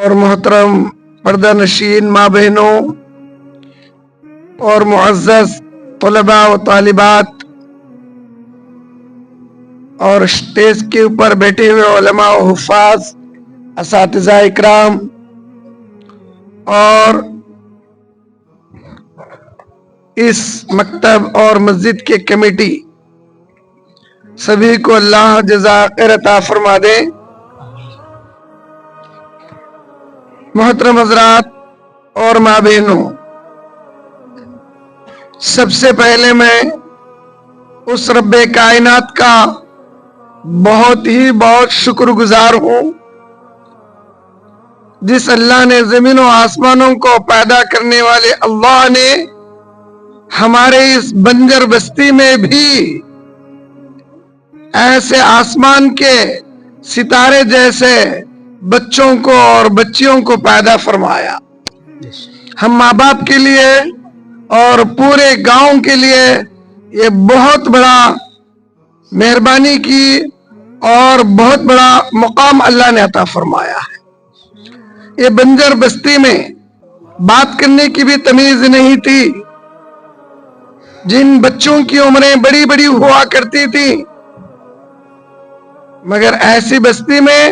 اور محترم پردہ نشین ماں بہنوں اور معزز طلباء و طالبات اور اسٹیج کے اوپر بیٹھے ہوئے علماء و حفاظ، اساتذہ اکرام اور اس مکتب اور مسجد کے کمیٹی، سبھی کو اللہ جزا خیر عطا فرما دے۔ محترم حضرات اور ماں بہنوں، سب سے پہلے میں اس رب کائنات کا بہت شکر گزار ہوں جس اللہ نے زمین و آسمانوں کو پیدا کرنے والے اللہ نے ہمارے اس بنجر بستی میں بھی ایسے آسمان کے ستارے جیسے بچوں کو اور بچیوں کو پیدا فرمایا۔ ہم ماں باپ کے لیے اور پورے گاؤں کے لیے یہ بہت بڑا مہربانی کی اور بہت بڑا مقام اللہ نے عطا فرمایا ہے۔ یہ بنجر بستی میں بات کرنے کی بھی تمیز نہیں تھی، جن بچوں کی عمریں بڑی بڑی ہوا کرتی تھی، مگر ایسی بستی میں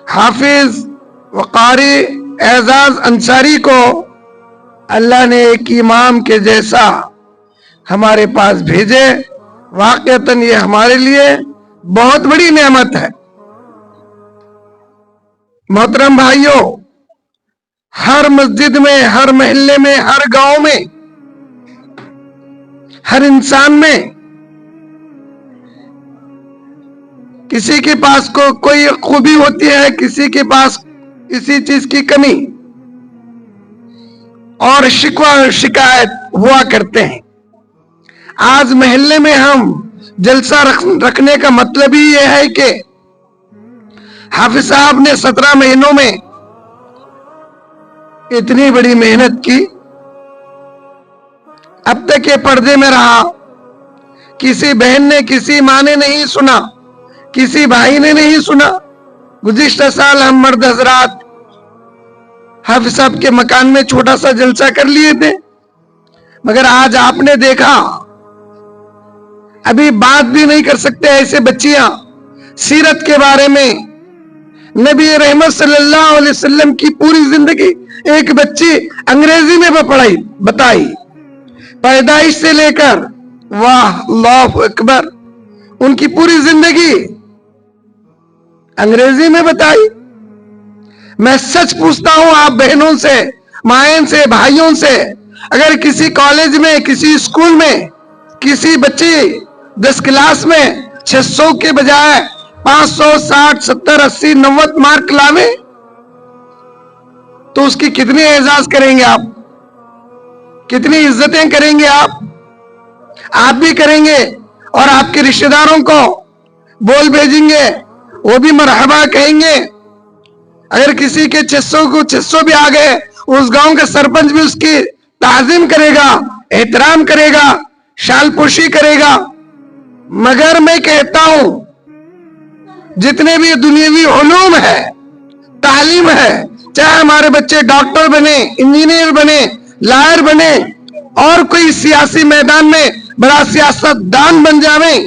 حافظ وقاری اعزاز انصاری کو اللہ نے ایک امام کے جیسا ہمارے پاس بھیجے۔ واقعتاً یہ ہمارے لیے بہت بڑی نعمت ہے۔ محترم بھائیوں، ہر مسجد میں، ہر محلے میں، ہر گاؤں میں، ہر انسان میں کسی کے پاس کوئی خوبی ہوتی ہے، کسی کے پاس کسی چیز کی کمی اور شکوہ شکایت ہوا کرتے ہیں۔ آج محلے میں ہم جلسہ رکھنے کا مطلب ہی یہ ہے کہ حافظ صاحب نے 17 مہینوں میں اتنی بڑی محنت کی، اب تک یہ پردے میں رہا، کسی بہن نے، کسی ماں نے نہیں سنا، کسی بھائی نے نہیں سنا۔ گزشتہ سال ہم مرد حضرات حافظ صاحب کے مکان میں چھوٹا سا جلسہ کر لیے تھے، مگر آج آپ نے دیکھا ابھی بات بھی نہیں کر سکتے ایسے بچیاں سیرت کے بارے میں، نبی رحمت صلی اللہ علیہ وسلم کی پوری زندگی ایک بچی انگریزی میں بتائی، پیدائش سے لے کر، واہ اللہ اکبر، ان کی پوری زندگی انگریزی میں بتائی۔ میں سچ پوچھتا ہوں آپ بہنوں سے، مائیں سے، بھائیوں سے، اگر کسی کالج میں، کسی اسکول میں کسی بچی 10 کلاس میں 600 کے بجائے 500، 60، 70، 80، 90 مارک لاوے تو اس کی کتنی اعزاز کریں گے آپ، کتنی عزتیں کریں گے آپ بھی کریں گے اور آپ کے رشتہ داروں کو بول بھیجیں گے، وہ بھی مرحبا کہیں گے۔ اگر کسی کے 600 کو 600 بھی آ گئے، اس گاؤں کا سرپنچ بھی اس کی تعظیم کرے گا، احترام کرے گا، شال پوشی کرے گا۔ مگر میں کہتا ہوں جتنے بھی دنیاوی علوم ہے، تعلیم ہے، چاہے ہمارے بچے ڈاکٹر بنے، انجینئر بنے، لائر بنے اور کوئی سیاسی میدان میں بڑا سیاست دان بن جاویں،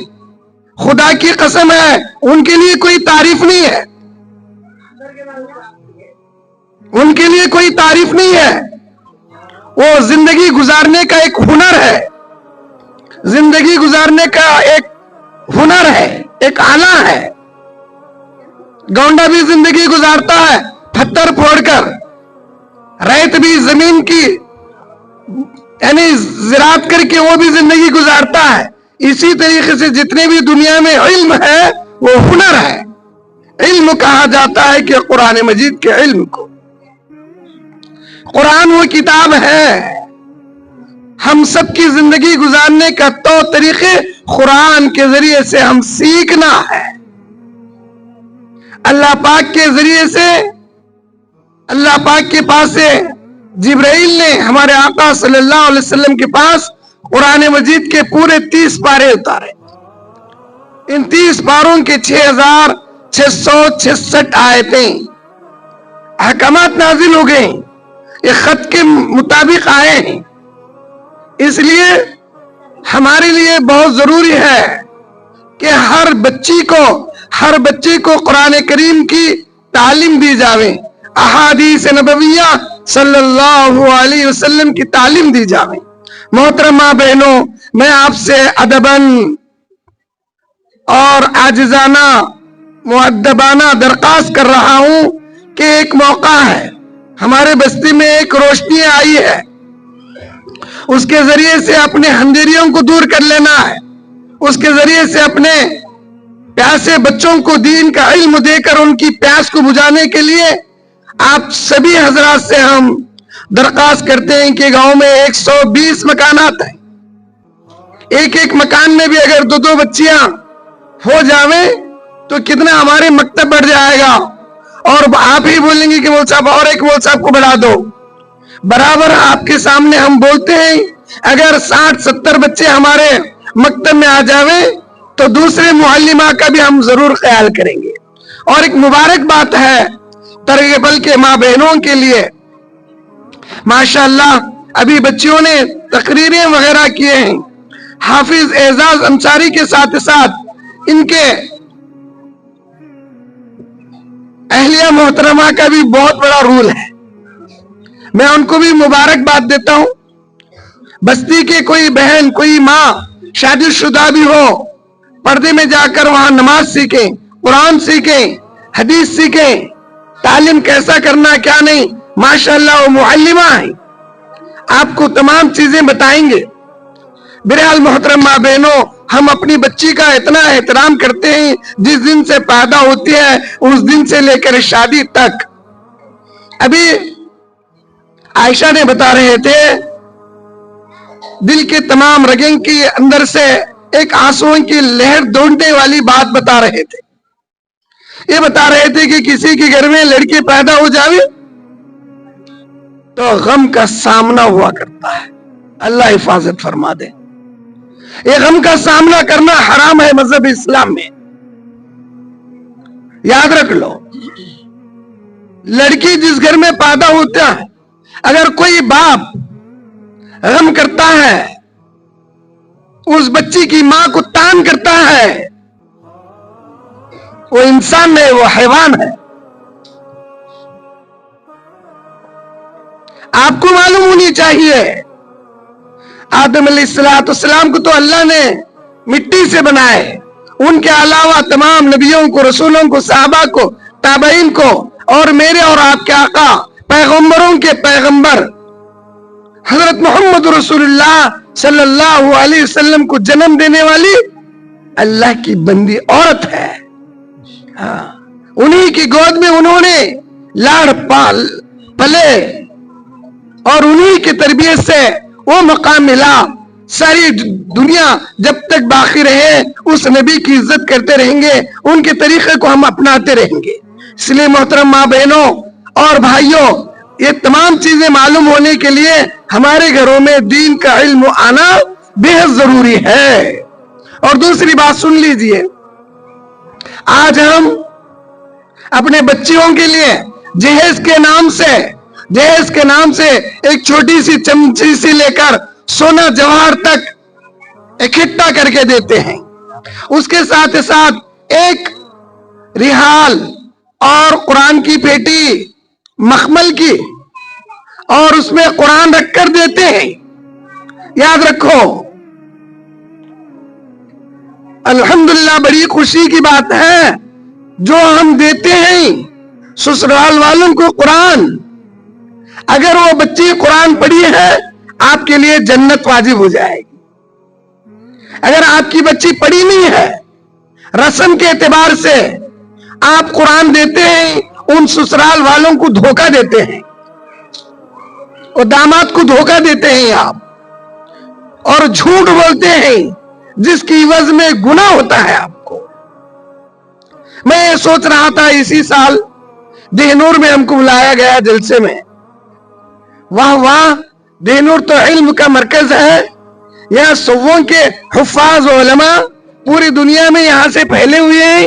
خدا کی قسم ہے ان کے لیے کوئی تعریف نہیں ہے، ان کے لیے کوئی تعریف نہیں ہے۔ وہ زندگی گزارنے کا ایک ہنر ہے، زندگی گزارنے کا ایک ہنر ہے، ایک آلہ ہے۔ گونڈا بھی زندگی گزارتا ہے پتھر پھوڑ کر، ریت بھی زمین کی یعنی زراعت کر کے وہ بھی زندگی گزارتا ہے۔ اسی طریقے سے جتنے بھی دنیا میں علم ہے وہ ہنر ہے۔ علم کہا جاتا ہے کہ قرآن مجید کے علم کو، قرآن وہ کتاب ہے، ہم سب کی زندگی گزارنے کا طور طریقے قرآن کے ذریعے سے ہم سیکھنا ہے۔ اللہ پاک کے ذریعے سے، اللہ پاک کے پاس سے جبرائیل نے ہمارے آقا صلی اللہ علیہ وسلم کے پاس قرآن مجید کے پورے 30 پارے اتارے۔ ان 30 پاروں کے 6666 آیتیں، احکامات نازل ہو گئے، یہ خط کے مطابق آئے ہیں، اس لیے ہمارے لیے بہت ضروری ہے کہ ہر بچی کو قرآن کریم کی تعلیم دی جاوے، احادیث نبویہ صلی اللہ علیہ وسلم کی تعلیم دی جاوے۔ محترمہ بہنوں، میں آپ سے ادباً اور عاجزانہ مؤدبانہ درخواست کر رہا ہوں کہ ایک موقع ہے، ہمارے بستی میں ایک روشنی آئی ہے، اس کے ذریعے سے اپنے اندھیریوں کو دور کر لینا ہے، اس کے ذریعے سے اپنے پیاسے بچوں کو دین کا علم دے کر ان کی پیاس کو بجھانے کے لیے آپ سبھی حضرات سے ہم درخواست کرتے ہیں کہ گاؤں میں 120 مکانات ہیں، ایک مکان میں بھی اگر 2 بچیاں ہو جاویں تو کتنا ہمارے مکتب بڑھ جائے گا، اور آپ ہی بولیں گے کہ مول صاحب اور ایک مول صاحب کو بڑھا دو۔ برابر آپ کے سامنے ہم بولتے ہیں، اگر 60-70 بچے ہمارے مکتب میں آ جاویں تو دوسرے معلمہ کا بھی ہم ضرور خیال کریں گے۔ اور ایک مبارک بات ہے ترغیب کے ماں بہنوں کے لیے، ماشاءاللہ ابھی بچیوں نے تقریریں وغیرہ کیے ہیں، حافظ اعزاز انصاری کے ساتھ ان کے اہلیہ محترمہ کا بھی بہت بڑا رول ہے، میں ان کو بھی مبارکباد دیتا ہوں۔ بستی کے کوئی بہن کوئی ماں شادی شدہ بھی ہو، پردے میں جا کر وہاں نماز سیکھیں، قرآن سیکھیں، حدیث سیکھیں، تعلیم کیسا کرنا کیا نہیں، ماشاءاللہ وہ معلمہ ہیں، آپ کو تمام چیزیں بتائیں گے۔ بہرحال محترمہ بہنوں، ہم اپنی بچی کا اتنا احترام کرتے ہیں، جس دن سے پیدا ہوتی ہے اس دن سے لے کر شادی تک۔ ابھی عائشہ نے بتا رہے تھے، دل کے تمام رگیں کے اندر سے ایک آنسوؤں کی لہر دوڑنے والی بات بتا رہے تھے۔ یہ بتا رہے تھے کہ کسی کے گھر میں لڑکی پیدا ہو جائے تو غم کا سامنا ہوا کرتا ہے، اللہ حفاظت فرما دے۔ یہ غم کا سامنا کرنا حرام ہے مذہب اسلام میں، یاد رکھ لو۔ لڑکی جس گھر میں پیدا ہوتا ہے، اگر کوئی باپ غم کرتا ہے، اس بچی کی ماں کو تان کرتا ہے، وہ انسان نہیں، وہ حیوان ہے۔ آپ کو معلوم ہونی چاہیے، آدم علیہ السلام کو تو اللہ نے مٹی سے بنائے، ان کے علاوہ تمام نبیوں کو، رسولوں کو، صحابہ کو، تابعین کو، اور میرے اور آپ کے آقا پیغمبروں کے پیغمبر حضرت محمد رسول اللہ صلی اللہ علیہ وسلم کو جنم دینے والی اللہ کی بندی عورت ہے۔ انہی کی گود میں انہوں نے لاڑ پلے اور انہی کی تربیت سے وہ مقام ملا۔ ساری دنیا جب تک باقی رہے اس نبی کی عزت کرتے رہیں گے، ان کے طریقے کو ہم اپناتے رہیں گے۔ اس لیے محترم ماں بہنوں اور بھائیوں، یہ تمام چیزیں معلوم ہونے کے لیے ہمارے گھروں میں دین کا علم آنا بہت ضروری ہے۔ اور دوسری بات سن لیجئے، آج ہم اپنے بچیوں کے لیے جہیز کے نام سے ایک چھوٹی سی چمچی سی لے کر سونا جواہر تک اکٹھا کر کے دیتے ہیں، اس کے ساتھ ایک رحال اور قرآن کی پیٹی مخمل کی، اور اس میں قرآن رکھ کر دیتے ہیں۔ یاد رکھو، الحمدللہ بڑی خوشی کی بات ہے جو ہم دیتے ہیں سسرال والوں کو قرآن۔ اگر وہ بچی قرآن پڑھی ہے، آپ کے لیے جنت واجب ہو جائے گی۔ اگر آپ کی بچی پڑھی نہیں ہے، رسم کے اعتبار سے آپ قرآن دیتے ہیں، ان سسرال والوں کو دھوکہ دیتے ہیں، اور داماد کو دھوکہ دیتے ہیں آپ، اور جھوٹ بولتے ہیں جس کی عوض میں گناہ ہوتا ہے آپ کو۔ میں یہ سوچ رہا تھا، اسی سال دہنور میں ہم کو بلایا گیا جلسے میں، واہ دہنور تو علم کا مرکز ہے، یہاں سووں کے حفاظ علماء پوری دنیا میں یہاں سے پھیلے ہوئے ہیں۔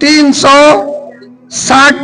360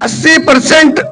80%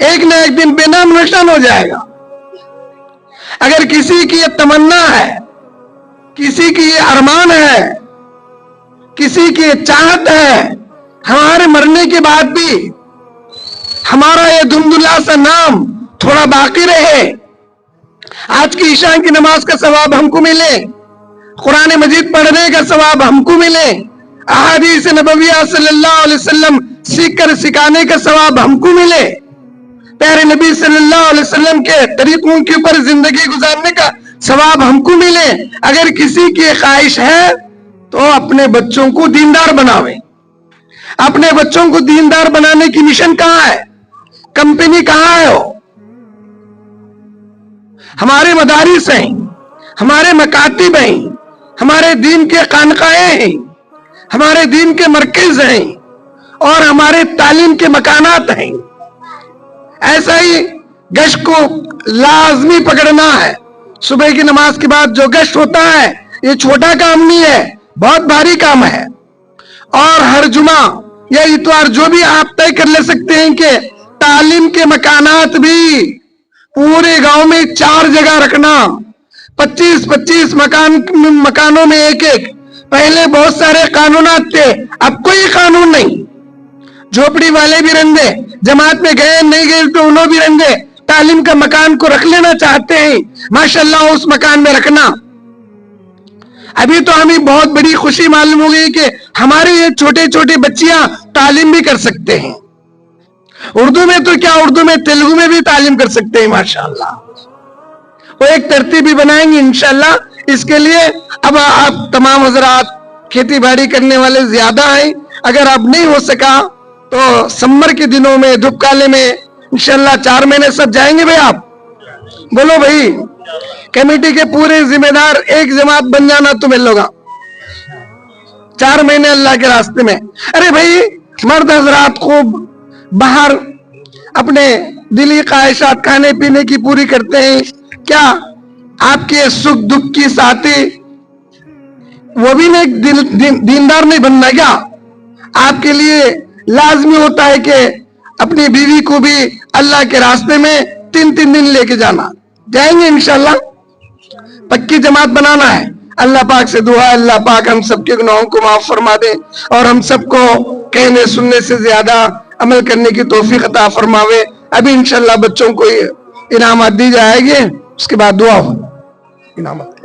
ایک نہ ایک دن بے نام نشان ہو جائے گا. اگر کسی کی یہ تمنا ہے, کسی کی یہ ارمان ہے, کسی کی یہ چاہت ہے, ہمارے مرنے کے بعد بھی ہمارا یہ دھندلا سا نام تھوڑا باقی رہے, آج کی عشاء کی نماز کا ثواب ہم کو ملے, قرآن مجید پڑھنے کا ثواب ہم کو ملے, احادیث نبویہ صلی اللہ علیہ وسلم سیکھ کر سکھانے کا ثواب ہم کو ملے, پیارے نبی صلی اللہ علیہ وسلم کے طریقوں کے اوپر زندگی گزارنے کا ثواب ہم کو ملے. اگر کسی کی خواہش ہے تو اپنے بچوں کو دیندار بناوے. اپنے بچوں کو دیندار بنانے کی مشن کہاں ہے, کمپنی کہاں ہے؟ ہمارے مدارس ہیں, ہمارے مکاتب ہیں, ہمارے دین کے خانقاہیں ہیں, ہمارے دین کے مرکز ہیں, اور ہمارے تعلیم کے مکانات ہیں. ایسا ہی گشت کو لازمی پکڑنا ہے. صبح کی نماز کے بعد جو گشت ہوتا ہے یہ چھوٹا کام نہیں ہے, بہت بھاری کام ہے. اور ہر جمعہ یا اتوار جو بھی آپ طے کر لے سکتے ہیں کہ تعلیم کے مکانات بھی پورے گاؤں میں 4 جگہ رکھنا, 25 مکانوں میں ایک. پہلے بہت سارے قانونات تھے, اب کوئی قانون نہیں. جھوپڑی والے بھی رہندے, جماعت میں گئے نہیں گئے تو انہوں بھی رہندے, تعلیم کا مکان کو رکھ لینا چاہتے ہیں, ماشاءاللہ اس مکان میں رکھنا. ابھی تو ہمیں بہت بڑی خوشی معلوم ہو گئی کہ ہمارے یہ چھوٹے چھوٹے بچیاں تعلیم بھی کر سکتے ہیں. اردو میں تو کیا, اردو میں تیلگو میں بھی تعلیم کر سکتے ہیں ماشاءاللہ. وہ ایک ترتیب بھی بنائیں گے انشاءاللہ. اس کے لیے اب آپ تمام حضرات کھیتی باڑی کرنے والے زیادہ ہیں, اگر اب نہیں ہو سکا تو سمر کے دنوں میں دھوپ کالے میں انشاءاللہ 4 مہینے سب جائیں گے. بھائی آپ بولو بھائی, کمیٹی کے پورے ذمہ دار ایک جماعت بن جانا تمہیں لوگا 4 مہینے اللہ کے راستے میں. ارے بھائی مرد حضرات خوب باہر اپنے دلی خواہشات کھانے پینے کی پوری کرتے ہیں, کیا آپ کے سکھ دکھ کی ساتھی وہ بھی نہیں دیندار نہیں بننا کیا؟ آپ کے لیے لازمی ہوتا ہے کہ اپنی بیوی کو بھی اللہ کے راستے میں 3 دن لے کے جانا. جائیں گے انشاءاللہ, پکی جماعت بنانا ہے. اللہ پاک سے دعا ہے اللہ پاک ہم سب کے گناہوں کو معاف فرما دے, اور ہم سب کو کہنے سننے سے زیادہ عمل کرنے کی توفیق عطا فرماوے. ابھی انشاءاللہ بچوں کو انعامات دی جائے گی, اس کے بعد دعا ہو انعامات.